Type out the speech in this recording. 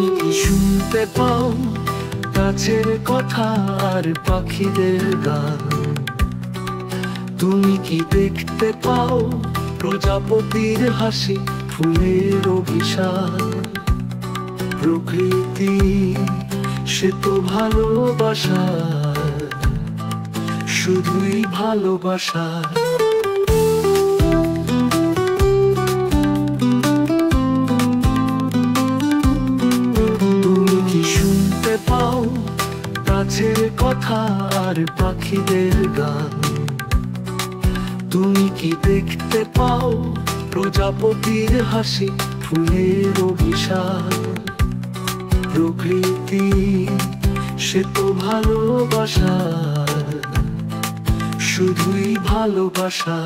তুমি কি শুনতে পাও গাছের কথা আর পাখিদের গান? তুমি কি দেখতে পাও প্রজাপতির হাসি, ফুলের অভিশাপ? প্রকৃতি সে তো ভালোবাসা, শুধুই ভালোবাসা। তুমি কি শুনতে পাও গাছের কথা আর পাখিদের গান? তুমি কি দেখতে পাও প্রজাপতির হাসি, ফুলের অভিশাপ? প্রকৃতি সে তো ভালোবাসা, শুধুই ভালোবাসা।